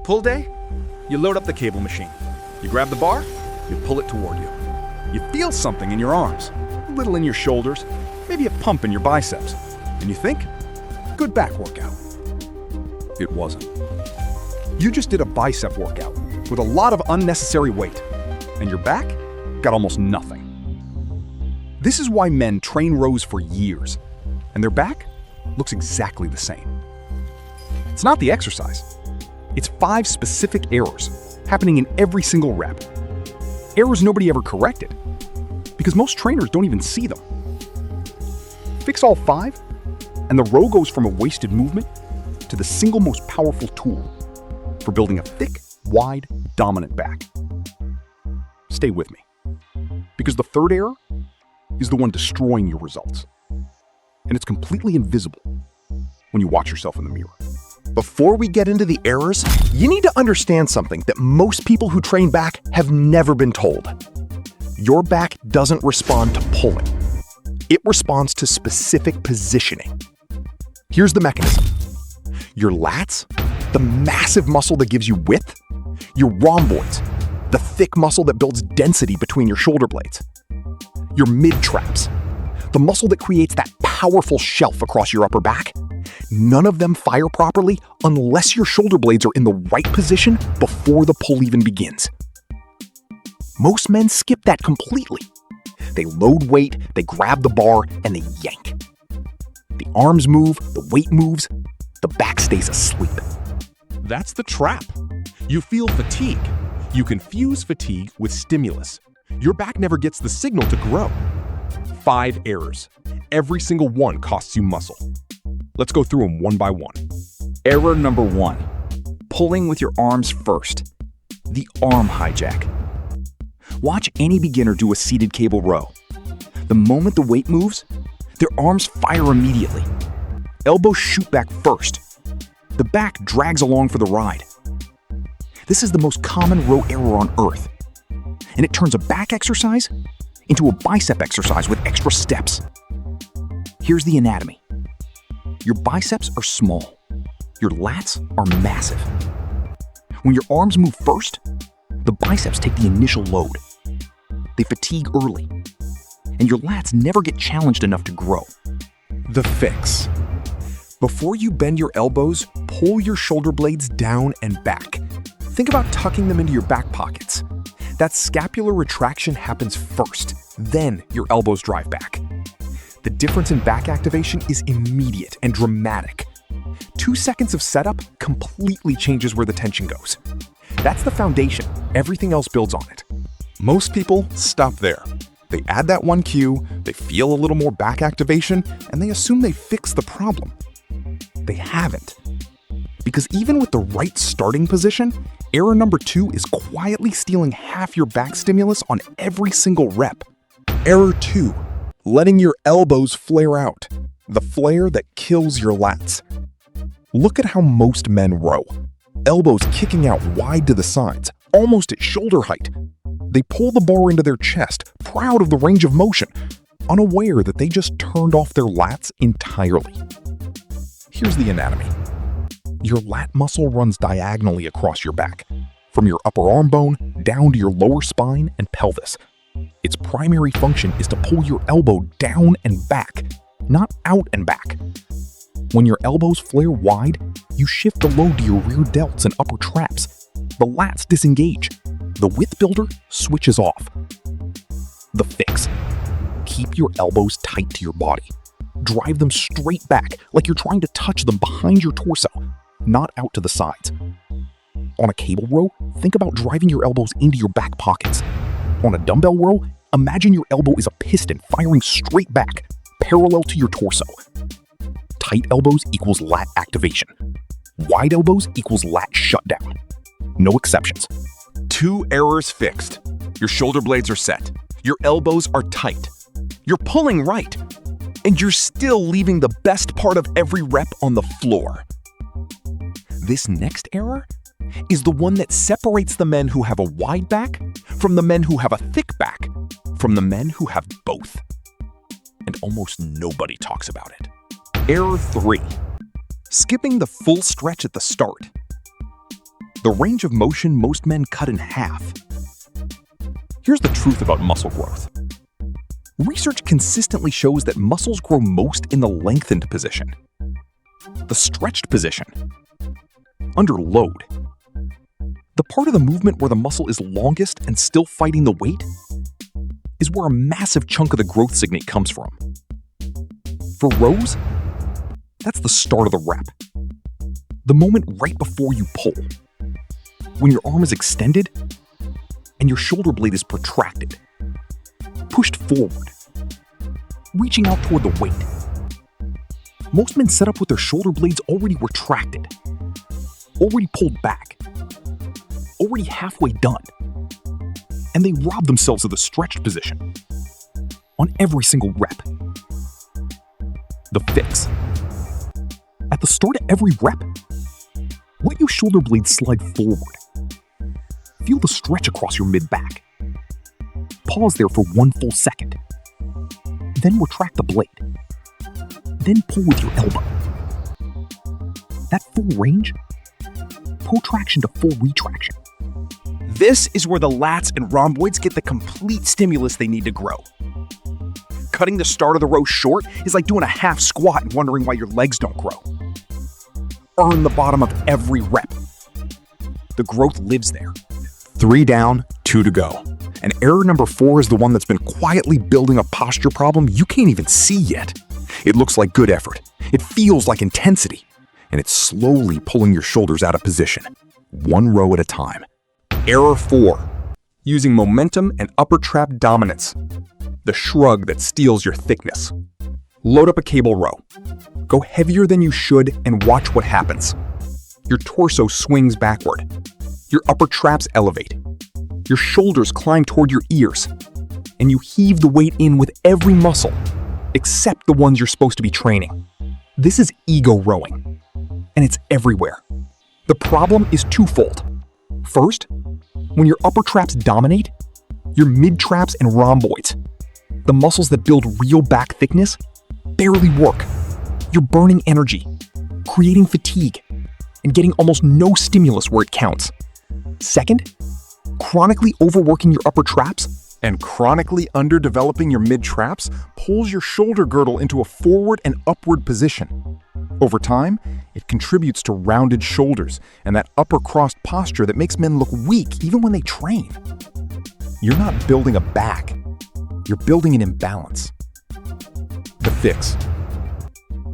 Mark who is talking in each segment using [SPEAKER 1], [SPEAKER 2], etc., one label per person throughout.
[SPEAKER 1] Pull day? You load up the cable machine. You grab the bar, you pull it toward you. You feel something in your arms, a little in your shoulders, maybe a pump in your biceps. And you think, good back workout. It wasn't. You just did a bicep workout with a lot of unnecessary weight, and your back got almost nothing. This is why men train rows for years, and their back looks exactly the same. It's not the exercise. It's 5 specific errors happening in every single rep. Errors nobody ever corrected, because most trainers don't even see them. Fix all 5, and the row goes from a wasted movement to the single most powerful tool for building a thick, wide, dominant back. Stay with me, because the 3rd error is the one destroying your results. And it's completely invisible when you watch yourself in the mirror.
[SPEAKER 2] Before we get into the errors, you need to understand something that most people who train back have never been told. Your back doesn't respond to pulling. It responds to specific positioning. Here's the mechanism. Your lats, the massive muscle that gives you width. Your rhomboids, the thick muscle that builds density between your shoulder blades. Your mid-traps, the muscle that creates that powerful shelf across your upper back. None of them fire properly unless your shoulder blades are in the right position before the pull even begins. Most men skip that completely. They load weight, they grab the bar, and they yank. The arms move, the weight moves, the back stays asleep.
[SPEAKER 3] That's the trap. You feel fatigue. You confuse fatigue with stimulus. Your back never gets the signal to grow. 5 errors. Every single one costs you muscle. Let's go through them one by one.
[SPEAKER 1] Error number 1, pulling with your arms first. The arm hijack. Watch any beginner do a seated cable row. The moment the weight moves, their arms fire immediately. Elbows shoot back first. The back drags along for the ride. This is the most common row error on earth. And it turns a back exercise into a bicep exercise with extra steps. Here's the anatomy. Your biceps are small. Your lats are massive. When your arms move first, the biceps take the initial load. They fatigue early, and your lats never get challenged enough to grow.
[SPEAKER 3] The fix. Before you bend your elbows, pull your shoulder blades down and back. Think about tucking them into your back pockets. That scapular retraction happens first, then your elbows drive back. The difference in back activation is immediate and dramatic. 2 seconds of setup completely changes where the tension goes. That's the foundation. Everything else builds on it. Most people stop there. They add that one cue, they feel a little more back activation, and they assume they fixed the problem. They haven't. Because even with the right starting position, error number 2 is quietly stealing half your back stimulus on every single rep. Error 2, letting your elbows flare out. The flare that kills your lats. Look at how most men row. Elbows kicking out wide to the sides, almost at shoulder height. They pull the bar into their chest, proud of the range of motion, unaware that they just turned off their lats entirely. Here's the anatomy. Your lat muscle runs diagonally across your back, from your upper arm bone down to your lower spine and pelvis. Its primary function is to pull your elbow down and back, not out and back. When your elbows flare wide, you shift the load to your rear delts and upper traps. The lats disengage. The width builder switches off. The fix. Keep your elbows tight to your body. Drive them straight back like you're trying to touch them behind your torso, not out to the sides. On a cable row, think about driving your elbows into your back pockets. On a dumbbell row, imagine your elbow is a piston firing straight back, parallel to your torso. Tight elbows equals lat activation. Wide elbows equals lat shutdown. No exceptions. 2 errors fixed. Your shoulder blades are set. Your elbows are tight. You're pulling right. And you're still leaving the best part of every rep on the floor. This next error is the one that separates the men who have a wide back from the men who have a thick back, from the men who have both. And almost nobody talks about it. Error 3, skipping the full stretch at the start.
[SPEAKER 2] the range of motion most men cut in half. Here's the truth about muscle growth. Research consistently shows that muscles grow most in the lengthened position, the stretched position, under load. The part of the movement where the muscle is longest and still fighting the weight is where a massive chunk of the growth signate comes from. For rows, that's the start of the rep. The moment right before you pull, when your arm is extended and your shoulder blade is protracted, pushed forward, reaching out toward the weight. Most men set up with their shoulder blades already retracted, already pulled back, already halfway done, and they rob themselves of the stretched position on every single rep. The fix. At the start of every rep, let your shoulder blades slide forward. Feel the stretch across your mid-back. Pause there for 1 full second. Then retract the blade. Then pull with your elbow. That full range, protraction to full retraction.
[SPEAKER 4] This is where the lats and rhomboids get the complete stimulus they need to grow. Cutting the start of the row short is like doing a half squat and wondering why your legs don't grow. Earn the bottom of every rep. The growth lives there.
[SPEAKER 2] 3 down, 2 to go. And error number 4 is the one that's been quietly building a posture problem you can't even see yet. It looks like good effort. It feels like intensity. And it's slowly pulling your shoulders out of position, 1 row at a time. Error 4. Using momentum and upper trap dominance. The shrug that steals your thickness. Load up a cable row. Go heavier than you should and watch what happens. Your torso swings backward. Your upper traps elevate. Your shoulders climb toward your ears. And you heave the weight in with every muscle, except the ones you're supposed to be training. This is ego rowing. And it's everywhere. The problem is twofold. First, when your upper traps dominate, your mid-traps and rhomboids, the muscles that build real back thickness, barely work. You're burning energy, creating fatigue, and getting almost no stimulus where it counts. Second, chronically overworking your upper traps
[SPEAKER 3] And chronically underdeveloping your mid-traps pulls your shoulder girdle into a forward and upward position. Over time, it contributes to rounded shoulders and that upper crossed posture that makes men look weak even when they train. You're not building a back, you're building an imbalance. The fix.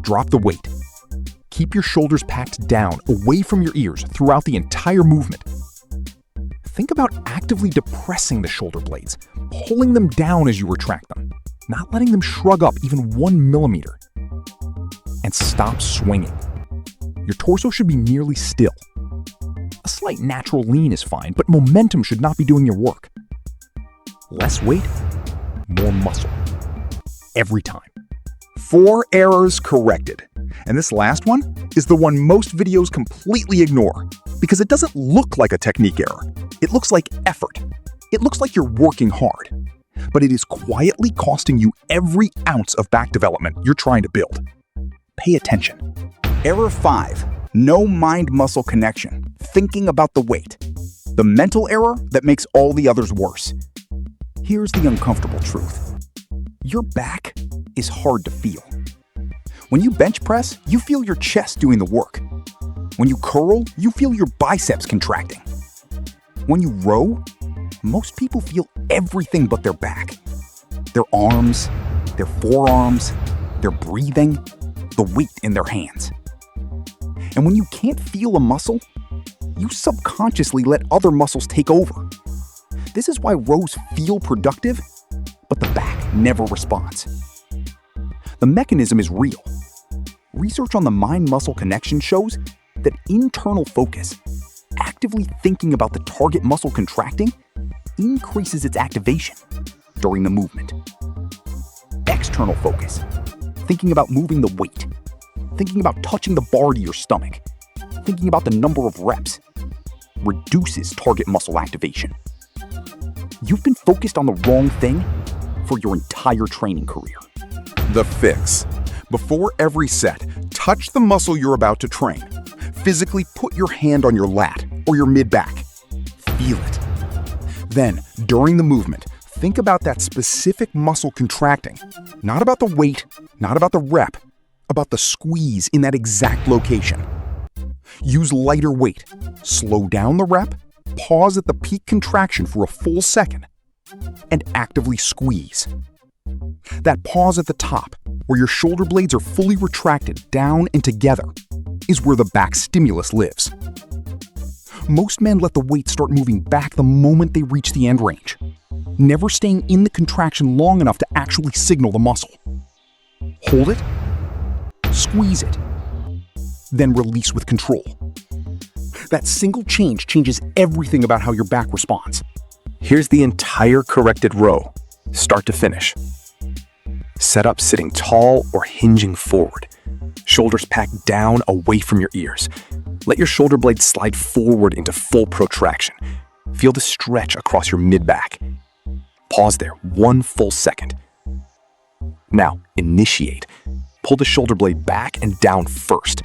[SPEAKER 3] Drop the weight. Keep your shoulders packed down, away from your ears throughout the entire movement. Think about actively depressing the shoulder blades, pulling them down as you retract them, not letting them shrug up even 1 millimeter. And stop swinging. Your torso should be nearly still. A slight natural lean is fine, but momentum should not be doing your work. Less weight, more muscle. Every time. 4 errors corrected. And this last one is the one most videos completely ignore because it doesn't look like a technique error. It looks like effort. It looks like you're working hard. But it is quietly costing you every ounce of back development you're trying to build. Pay attention.
[SPEAKER 4] Error 5. No mind-muscle connection. Thinking about the weight. The mental error that makes all the others worse. Here's the uncomfortable truth. Your back is hard to feel. When you bench press, you feel your chest doing the work. When you curl, you feel your biceps contracting. When you row, most people feel everything but their back. Their arms, their forearms, their breathing, the weight in their hands. And when you can't feel a muscle, you subconsciously let other muscles take over. This is why rows feel productive, but the back never responds. The mechanism is real. Research on the mind-muscle connection shows that internal focus, actively thinking about the target muscle contracting, increases its activation during the movement. External focus, thinking about moving the weight, thinking about touching the bar to your stomach, thinking about the number of reps, reduces target muscle activation. You've been focused on the wrong thing for your entire training career.
[SPEAKER 3] The fix. Before every set, touch the muscle you're about to train. Physically put your hand on your lat,
[SPEAKER 4] or your mid-back? Feel it. Then, during the movement, think about that specific muscle contracting. Not about the weight, not about the rep, about the squeeze in that exact location. Use lighter weight, slow down the rep, pause at the peak contraction for a full second, and actively squeeze. That pause at the top, where your shoulder blades are fully retracted down and together, is where the back stimulus lives. Most men let the weight start moving back the moment they reach the end range, never staying in the contraction long enough to actually signal the muscle. Hold it, squeeze it, then release with control. That single change changes everything about how your back responds.
[SPEAKER 2] Here's the entire corrected row, start to finish. Set up sitting tall or hinging forward. Shoulders packed down away from your ears. Let your shoulder blades slide forward into full protraction. Feel the stretch across your mid-back. Pause there 1 full second. Now, initiate. Pull the shoulder blade back and down first.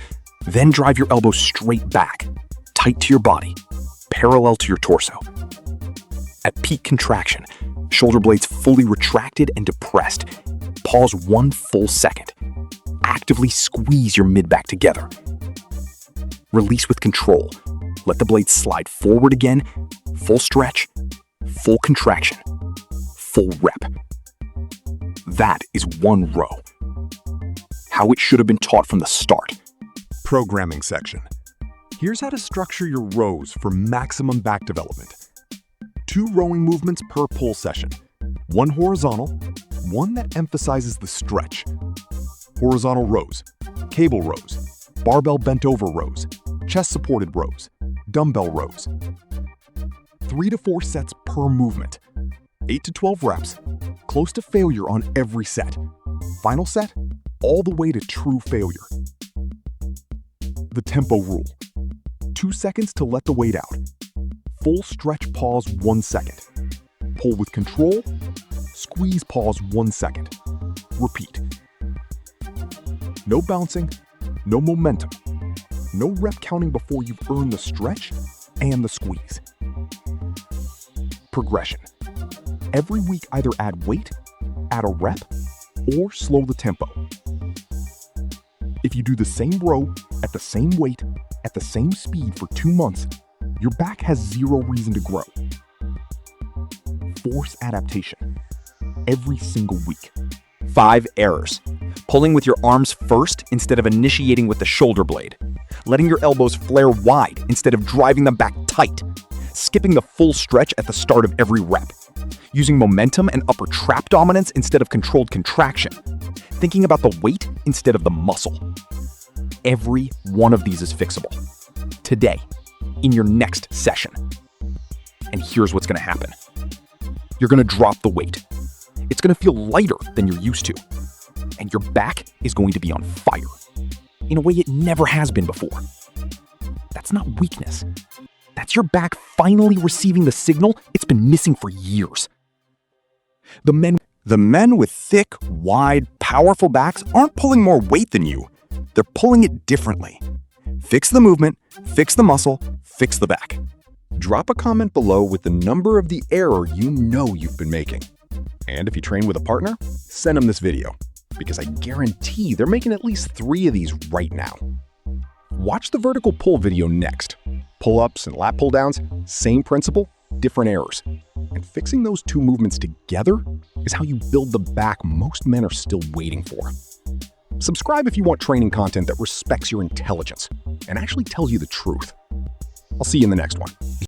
[SPEAKER 2] Then drive your elbows straight back, tight to your body, parallel to your torso. At peak contraction, shoulder blades fully retracted and depressed. Pause 1 full second. Actively squeeze your mid-back together. Release with control. Let the blades slide forward again. Full stretch, full contraction, full rep. That is 1 row. How it should have been taught from the start.
[SPEAKER 3] Programming section. Here's how to structure your rows for maximum back development. 2 rowing movements per pull session. 1 horizontal, 1 that emphasizes the stretch. Horizontal rows, cable rows, barbell bent over rows, chest supported rows, dumbbell rows. 3 to 4 sets per movement. 8 to 12 reps, close to failure on every set. Final set, all the way to true failure. The tempo rule. 2 seconds to let the weight out. Full stretch pause 1 second. Pull with control, squeeze pause 1 second. Repeat. No bouncing, no momentum, no rep counting before you've earned the stretch and the squeeze. Progression. Every week either add weight, add a rep, or slow the tempo. If you do the same row, at the same weight, at the same speed for 2 months, your back has 0 reason to grow. Force adaptation. Every single week.
[SPEAKER 1] 5 errors. Pulling with your arms first instead of initiating with the shoulder blade. Letting your elbows flare wide instead of driving them back tight. Skipping the full stretch at the start of every rep. Using momentum and upper trap dominance instead of controlled contraction. Thinking about the weight instead of the muscle. Every one of these is fixable. Today, in your next session. And here's what's going to happen. You're going to drop the weight. It's going to feel lighter than you're used to. And your back is going to be on fire in a way it never has been before. That's not weakness. That's your back finally receiving the signal it's been missing for years. The men with thick, wide, powerful backs aren't pulling more weight than you. They're pulling it differently. Fix the movement, fix the muscle, fix the back. Drop a comment below with the number of the error you know you've been making. And if you train with a partner, send them this video, because I guarantee they're making at least 3 of these right now. Watch the vertical pull video next. Pull-ups and lat pull-downs, same principle, different errors. And fixing those 2 movements together is how you build the back most men are still waiting for. Subscribe if you want training content that respects your intelligence and actually tells you the truth. I'll see you in the next one.